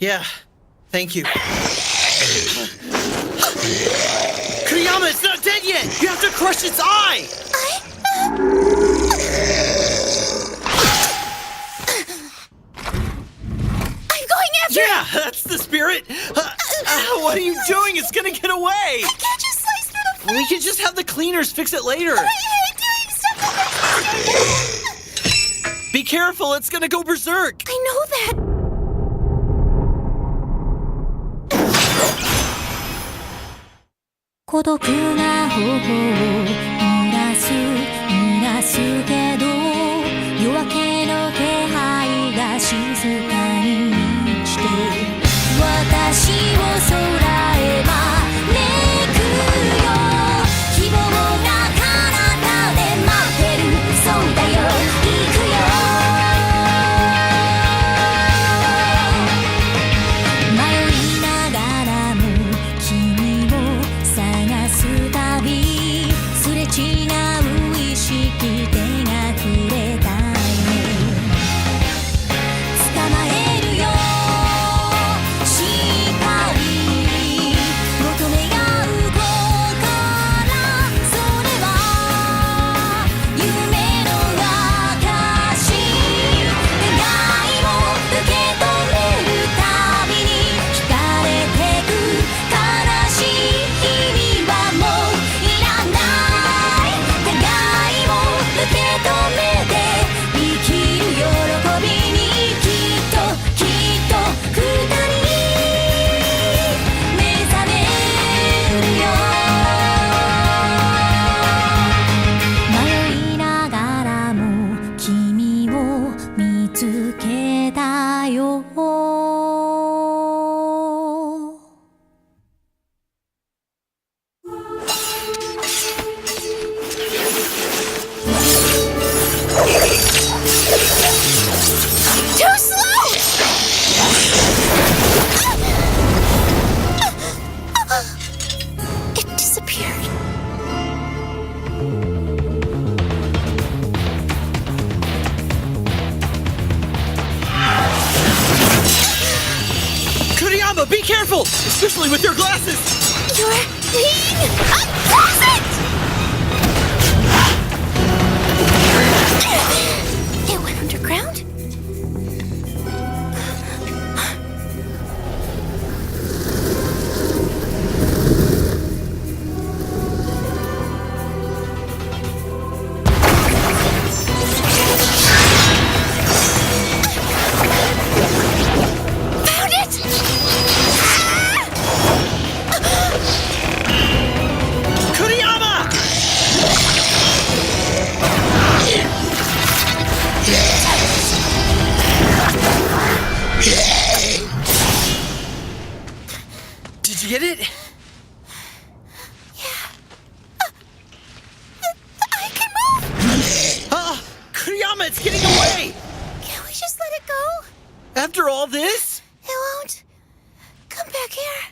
Yeah, thank you. Kuriyama, it's not dead yet! You have to crush its eye! I'm going after it! Yeah, that's the spirit! What are you doing? It's gonna get away! I can't just slice through the face! We can just have the cleaners fix it later! I hate doing stuff that makes me so Be careful, it's gonna go berserk! I know that!孤独な頬を濡らすけど夜明けの気配が静かに満ちて私を空へ招くよ希望が彼方で待ってるそうだよ行くよ迷いながらも君を探すたびすれ違う意識手が触れたいね捕まえるよしっかり求め合う心それは夢の証願いを受け止めるたびに惹かれてく悲しい日々はもういらない願いを受け止めて生きる喜びにきっと二人目覚めるよ迷いながらも君を見つけたよToo slow! It disappeared. Kuriyama, be careful! Especially with your glasses! You're being unpleasant! It went underground? Found it! Kuriyama! Did you get it? I can move! Kuriyama, it's getting away! Can't we just let it go? After all this? It won't come back here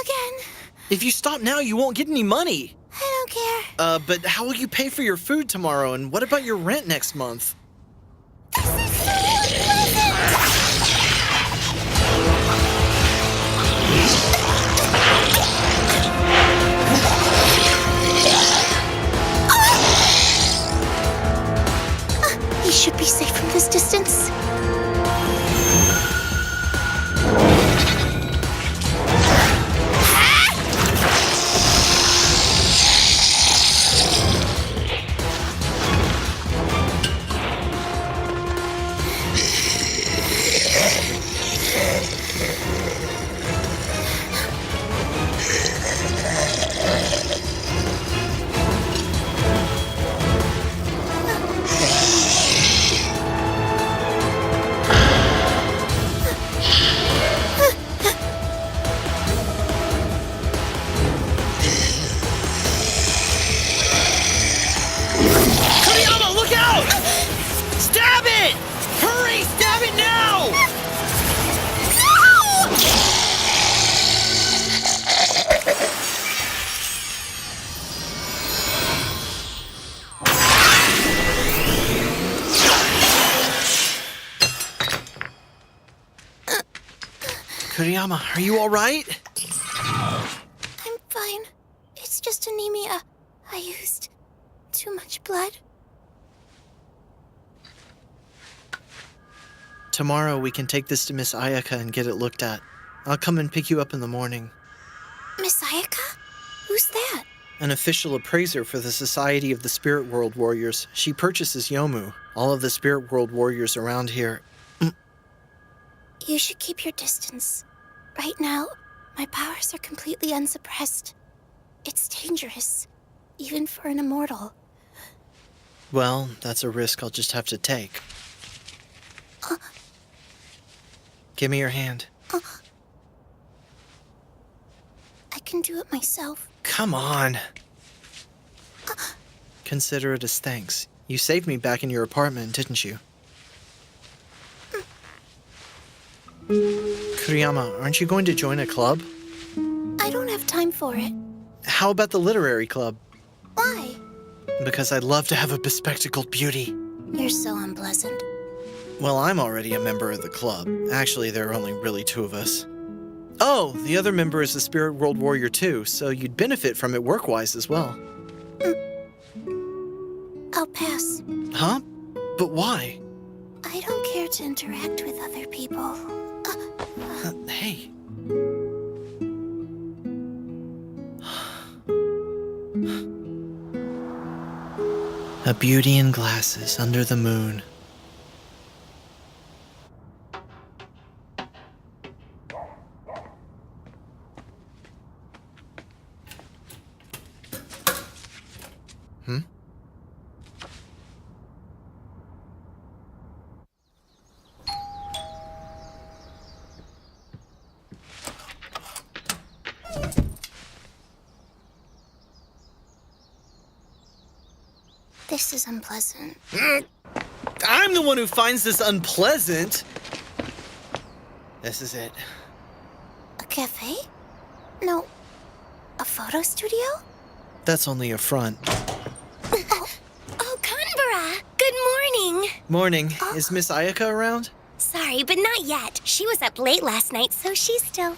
again. If you stop now, you won't get any money. I don't care. But how will you pay for your food tomorrow? And what about your rent next month? This is so unpleasant. He should be safe from this distance. Kuriyama, are you alright? I'm fine. It's just anemia. I used too much blood. Tomorrow we can take this to Miss Ayaka and get it looked at. I'll come and pick you up in the morning. Miss Ayaka? Who's that? An official appraiser for the Society of the Spirit World Warriors. She purchases Yomu. All of the Spirit World Warriors around here. You should keep your distance. Right now, my powers are completely unsuppressed. It's dangerous, even for an immortal. Well, that's a risk I'll just have to take. Give me your hand. I can do it myself. Come on. Consider it as thanks. You saved me back in your apartment, didn't you? Kuriyama, aren't you going to join a club? I don't have time for it. How about the literary club? Why? Because I'd love to have a bespectacled beauty. You're so unpleasant. Well, I'm already a member of the club. Actually, there are only really 2 of us. Oh, the other member is a Spirit World Warrior too, so you'd benefit from it work-wise as well. I'll pass. Huh? But why? I don't care to interact with other people. Hey. A beauty in glasses under the moon. This is unpleasant. I'm the one who finds this unpleasant. This is it. A cafe? No. A photo studio? That's only a front. Oh, Kanbara! Good morning! Morning. Is Miss Ayaka around? Sorry, but not yet. She was up late last night, so she's still...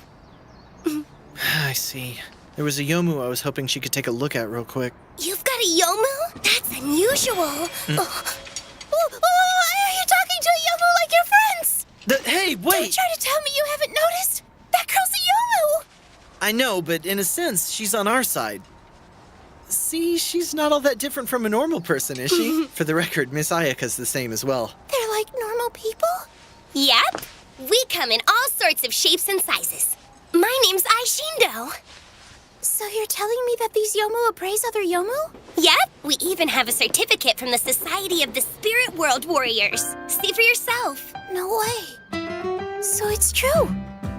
I see. There was a Yomu I was hoping she could take a look at real quick. You've got a Yomu? That's unusual. Oh, are you talking to a Yomu like your friends? Hey, Don't wait! try to tell me you haven't noticed. That girl's a Yomu. I know, but in a sense, she's on our side. See, she's not all that different from a normal person, is she? For the record, Miss Ayaka's the same as well. They're like normal people? Yep. We come in all sorts of shapes and sizes. My name's Aishindo. So you're telling me that these Yomu appraise other Yomu? Yep. We even have a certificate from the Society of the Spirit World Warriors. See for yourself. No way. So it's true.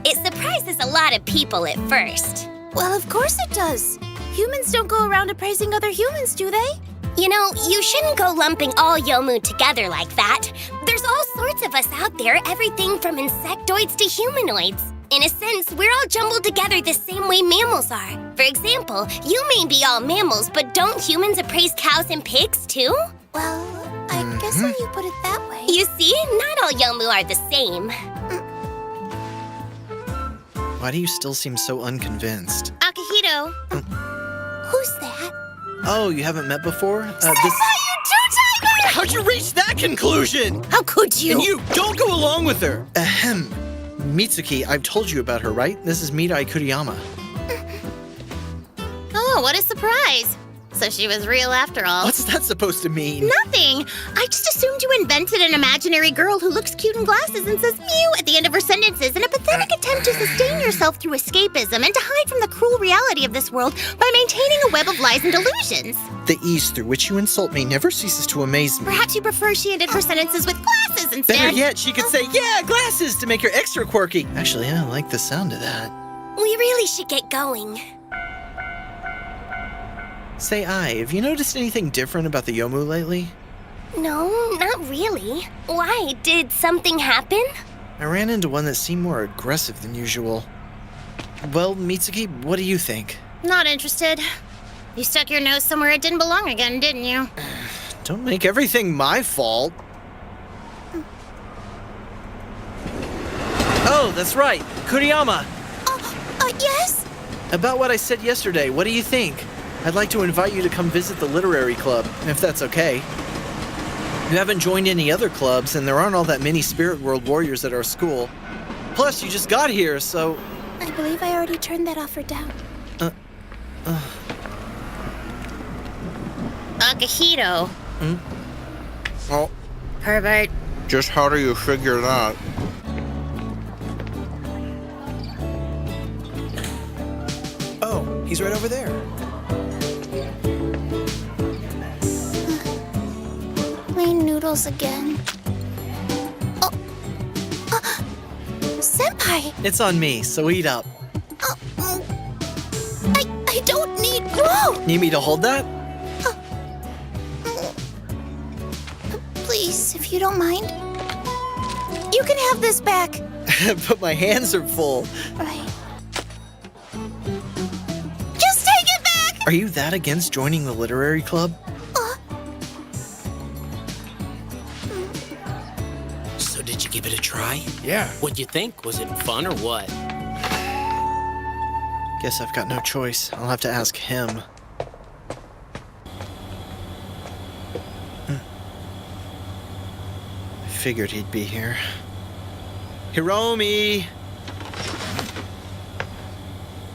It surprises a lot of people at first. Well, of course it does. Humans don't go around appraising other humans, do they? You know, you shouldn't go lumping all Yomu together like that. There's all sorts of us out there, everything from insectoids to humanoids. In a sense, we're all jumbled together the same way mammals are. For example, you may be all mammals, but don't humans appraise cows and pigs too? Well, I guess when you put it that way. You see, not all Yomu are the same. Why do you still seem so unconvinced? Akihito. Who's that? Oh, you haven't met before? Tiger! How'd you reach that conclusion? How could you? And you, don't go along with her! Ahem. Mitsuki, I've told you about her, right? This is Mirai Kuriyama. Oh, what a surprise. So she was real after all. What's that supposed to mean? Nothing. I just assumed you invented an imaginary girl who looks cute in glasses and says mew at the end of her sentences in a pathetic attempt to sustain yourself through escapism and to hide from the cruel reality of this world by maintaining a web of lies and delusions. The ease through which you insult me never ceases to amaze me. Perhaps you prefer she ended her sentences with glasses instead. Better yet, she could say, yeah, glasses, to make her extra quirky. Actually, I like the sound of that. We really should get going. Say, have you noticed anything different about the Yomu lately? No, not really. Why? Did something happen? I ran into one that seemed more aggressive than usual. Well, Mitsuki, what do you think? Not interested. You stuck your nose somewhere it didn't belong again, didn't you? Don't make everything my fault. Oh, that's right. Kuriyama. Yes? About what I said yesterday, what do you think? I'd like to invite you to come visit the literary club, if that's okay. You haven't joined any other clubs, and there aren't all that many Spirit World Warriors at our school. Plus, you just got here, so... I believe I already turned that offer down. Akihito. Oh, Pervert. just how do you figure that? Oh, he's right over there. Plain noodles again. Oh. Senpai! It's on me, so eat up. I don't need... Whoa! Need me to hold that? Please, if you don't mind. You can have this back. But my hands are full. Right. Just take it back! Are you that against joining the literary club? So did you give it a try? Yeah. What'd you think? Was it fun or what? Guess I've got no choice. I'll have to ask him. I figured he'd be here. Hiromi!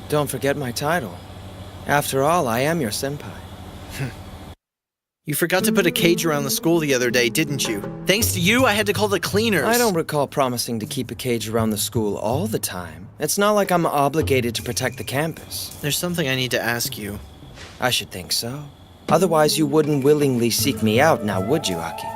Don't forget my title. After all, I am your senpai. You forgot to put a cage around the school the other day, didn't you? Thanks to you, I had to call the cleaners. I don't recall promising to keep a cage around the school all the time. It's not like I'm obligated to protect the campus. There's something I need to ask you. I should think so. Otherwise, you wouldn't willingly seek me out, now would you, Aki?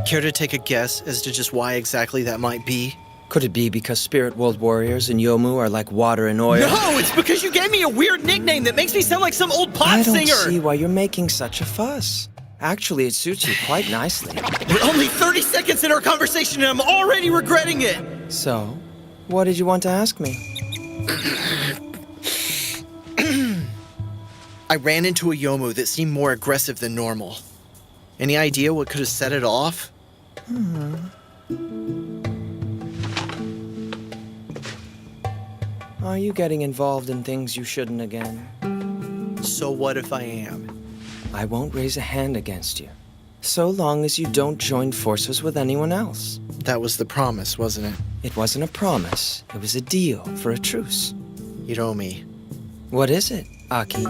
Care to take a guess as to just why exactly that might be? Could it be because Spirit World Warriors and Yomu are like water and oil? No, it's because you gave me a weird nickname that makes me sound like some old pop I don't singer! see why you're making such a fuss. Actually, it suits you quite nicely. We're only 30 seconds in our conversation and I'm already regretting it! So, what did you want to ask me? I ran into a Yomu that seemed more aggressive than normal. Any idea what could have set it off? Are you getting involved in things you shouldn't again? So what if I am? I won't raise a hand against you, so long as you don't join forces with anyone else. That was the promise, wasn't it? It wasn't a promise, it was a deal for a truce. Hiromi, What is it, Aki?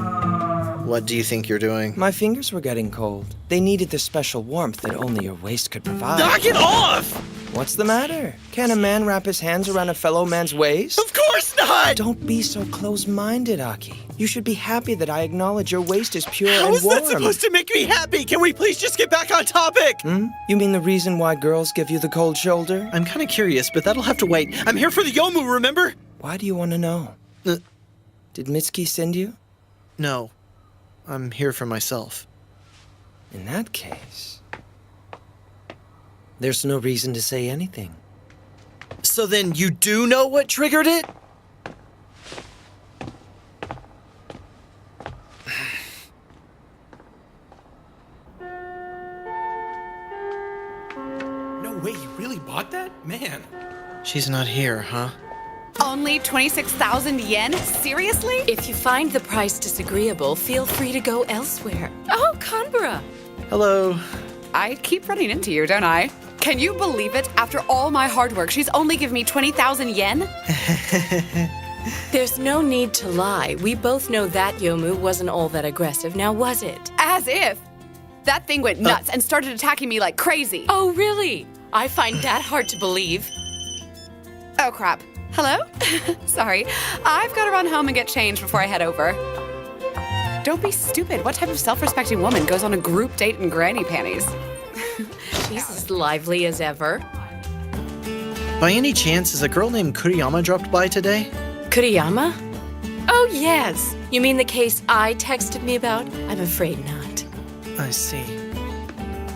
what do you think you're doing? My fingers were getting cold. They needed the special warmth that only your waist could provide. Knock it off! What's the matter? Can a man wrap his hands around a fellow man's waist? Of course not! Don't be so close-minded, Aki. You should be happy that I acknowledge your waist is pure How and is warm. that supposed to make me happy? Can we please just get back on topic? You mean the reason why girls give you the cold shoulder? I'm kind of curious, but that'll have to wait. I'm here for the Yomu, remember? Why do you want to know? Did Mitsuki send you? No. I'm here for myself. In that case, there's no reason to say anything. So then you do know what triggered it? No way, you really bought that? Man. She's not here, huh? Only 26,000 yen? Seriously? If you find the price disagreeable, feel free to go elsewhere. Oh, Kanbara! Hello. I keep running into you, don't I? Can you believe it? After all my hard work, she's only given me 20,000 yen? There's no need to lie. We both know that Yomu wasn't all that aggressive, now was it? As if. That thing went nuts and started attacking me like crazy. Oh, really? I find that hard to believe. Oh, crap. Hello? Sorry. I've got to run home and get changed before I head over. Don't be stupid. What type of self-respecting woman goes on a group date in granny panties? She's as lively as ever. By any chance, has a girl named Kuriyama dropped by today? Kuriyama? Oh, yes. You mean the case I texted me about? I'm afraid not. I see.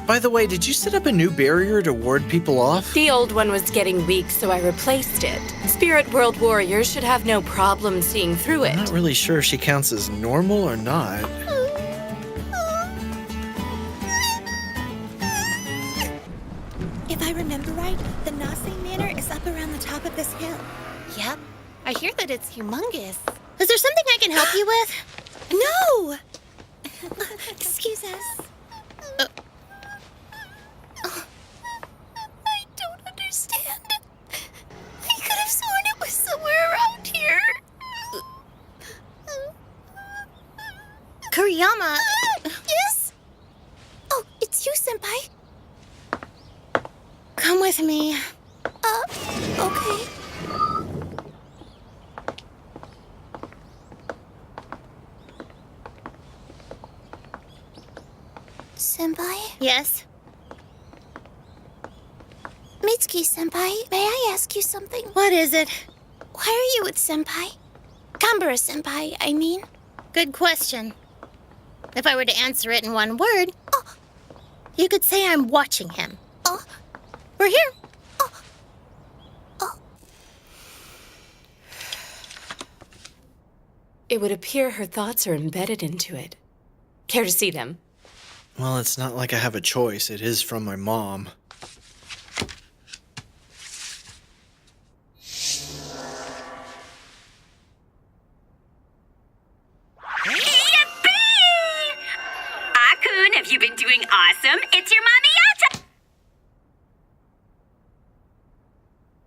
By the way, did you set up a new barrier to ward people off? The old one was getting weak, so I replaced it. Spirit World Warriors should have no problem seeing through it. I'm not really sure if she counts as normal or not. If I remember right, the Nase Manor with? No! Excuse us. I don't understand. I could have sworn it was somewhere around here. Kuriyama. Yes? Oh, it's you, Senpai. Come with me. Okay. Senpai? Yes? Mitsuki-senpai, may I ask you something? What is it? Why are you with Senpai? Kambura-senpai, I mean. Good question. If I were to answer it in one word, you could say I'm watching him. We're here. It would appear her thoughts are embedded into it. Care to see them? Well, it's not like I have a choice. It is from my mom. Akun, have you been doing awesome? It's your mommy Yata!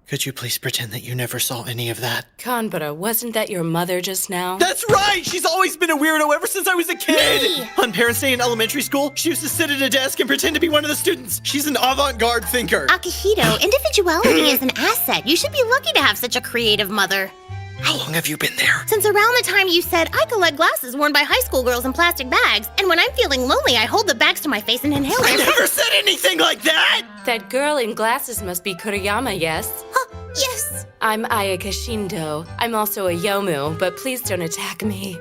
Could you please pretend that you never saw any of that? Kanbara, wasn't that your mother just now? That's right! She's always been a weirdo ever since I was a kid! Me! On Parents' Day in elementary school, she used to sit at a desk and pretend to be one of the students. She's an avant-garde thinker. Akihito, individuality is an asset. You should be lucky to have such a creative mother. How long have you been there? Since around the time you said I collect glasses worn by high school girls in plastic bags, and when I'm feeling lonely, I hold the bags to my face and inhale I them. never said anything like that! That girl in glasses must be Kuriyama, yes? Yes. I'm Ayaka Shindo. I'm also a Yomu, but please don't attack me.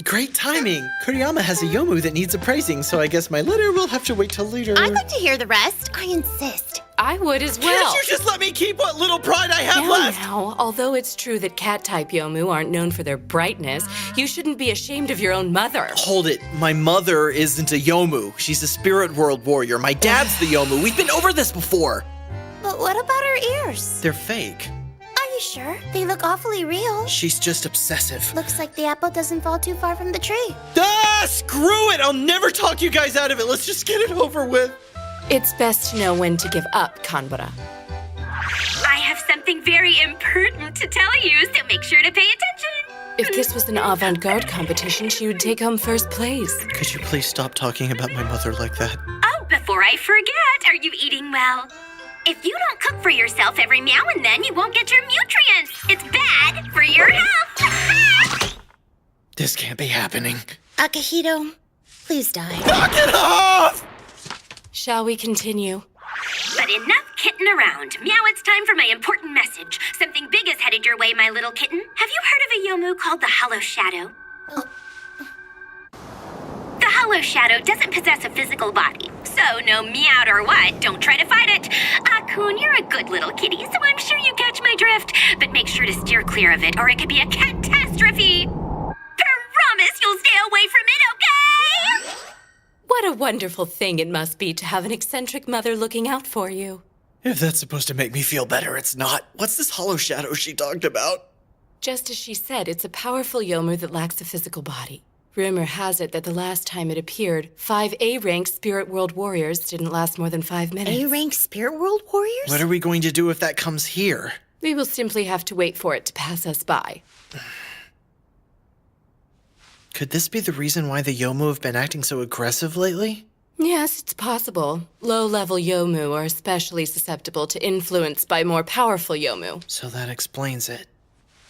Great timing. Kuriyama has a Yomu that needs appraising, so I guess my letter will have to wait till later. I'd like to hear the rest. I insist. I would as well. Can't you just let me keep what little pride I have left? Now, although it's true that cat-type Yomu aren't known for their brightness, you shouldn't be ashamed of your own mother. Hold it. My mother isn't a Yomu. She's a spirit world warrior. My dad's the Yomu. We've been over this before. But what about her ears? They're fake. Are you sure? They look awfully real. She's just obsessive. Looks like the apple doesn't fall too far from the tree. Ah, screw it! I'll never talk you guys out of it. Let's just get it over with. It's best to know when to give up, Kanbara. I have something very important to tell you, so make sure to pay attention. If this was an avant-garde competition, she would take home first place. Could you please stop talking about my mother like that? Oh, before I forget, are you eating well? If you don't cook for yourself every now and then, you won't get your nutrients. It's bad for your health. This can't be happening. Akihito, please die. Knock it off! Shall we continue? But enough kitten around. Meow, it's time for my important message. Something big is headed your way, my little kitten. Have you heard of a Yomu called the Hollow Shadow? The Hollow Shadow doesn't possess a physical body. So no meowed or what, don't try to fight it. Akun, you're a good little kitty, so I'm sure you catch my drift. But make sure to steer clear of it, or it could be a catastrophe. Promise you'll stay away from it, okay? What a wonderful thing it must be to have an eccentric mother looking out for you. If that's supposed to make me feel better, it's not. What's this hollow shadow she talked about? Just as she said, it's a powerful Yomu that lacks a physical body. Rumor has it that the last time it appeared, 5 A-rank Spirit World Warriors didn't last more than 5 minutes. A-rank Spirit World Warriors? What are we going to do if that comes here? We will simply have to wait for it to pass us by. Could this be the reason why the Yomu have been acting so aggressive lately? Yes, it's possible. Low-level Yomu are especially susceptible to influence by more powerful Yomu. So that explains it.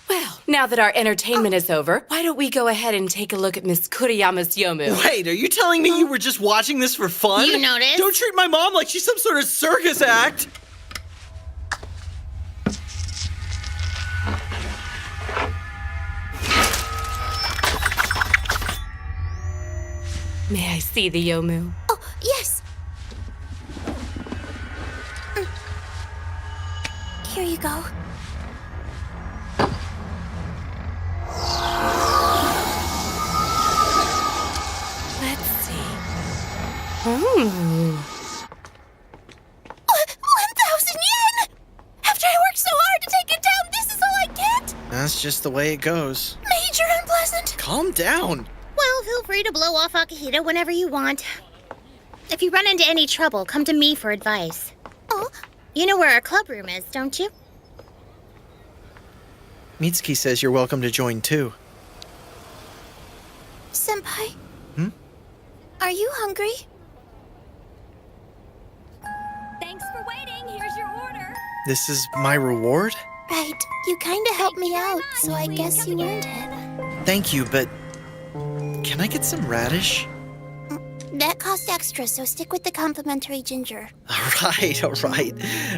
Well, now that our entertainment is over, why don't we go ahead and take a look at Miss Kuriyama's Yomu? Wait, are you telling me you were just watching this for fun? You noticed? Don't treat my mom like she's some sort of circus act! May I see the Yomu? Oh, yes. Here you go. Let's see. Oh. 1,000 yen! After I worked so hard to take it down, this is all I get? That's just the way it goes. Major and plastic calm down. Well, feel free to blow off Akihito whenever you want. If you run into any trouble, come to me for advice. Oh, you know where our club room is, don't you? Mitsuki says you're welcome to join too. Senpai? Hmm? Are you hungry? Thanks for waiting. Here's your order. This is my reward? Right. You kinda helped me out, so I guess you earned it. Thank you, but can I get some radish? That cost extra, so stick with the complimentary ginger. All right.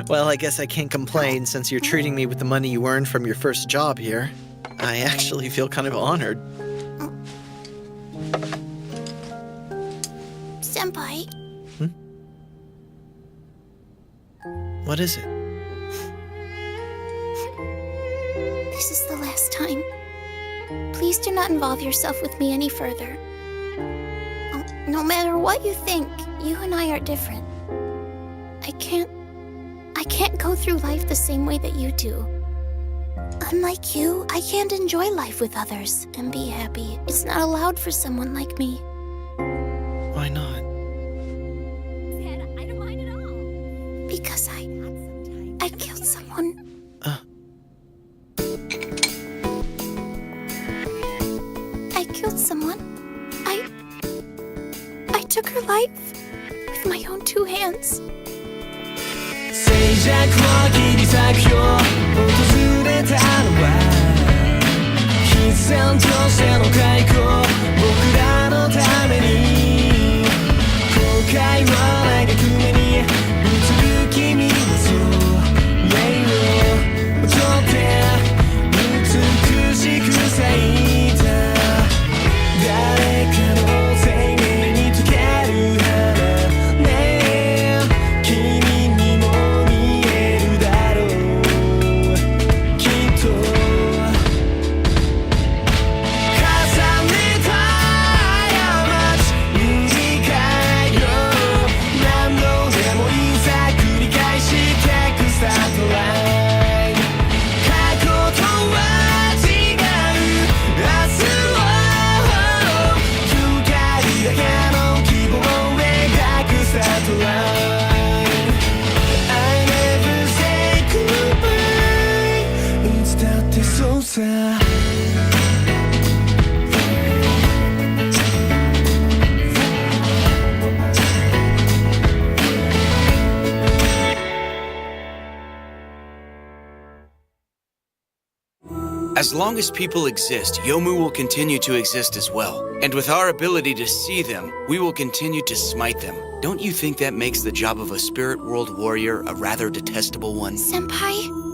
Well, I guess I can't complain since you're treating me with the money you earned from your first job here. I actually feel kind of honored. Senpai, What is it? this is the last time. Please do not involve yourself with me any further. No matter what you think, you and I are different. I can't go through life the same way that you do. Unlike you, I can't enjoy life with others and be happy. It's not allowed for someone like me. Why not? I don't mind at all. Because I killed someone. I killed someone. I took her life with my own 2 hands. 静寂を切り裂くよ訪れたのは必然としての開口僕らのために後悔を嘆く目に映る君のそう霊を踊って美しく咲いた誰かの生命に溶ける花ねえ君にも見えるだろうきっと重ねた過ち塗り替えよう何度でもいざ繰り返してくスタートライン過去とは違う明日を光だけの希望を描くスタートライン I never say goodbye いつだってそうさ As long as people exist, Yomu will continue to exist as well. And with our ability to see them, we will continue to smite them. Don't you think that makes the job of a spirit world warrior a rather detestable one? Senpai,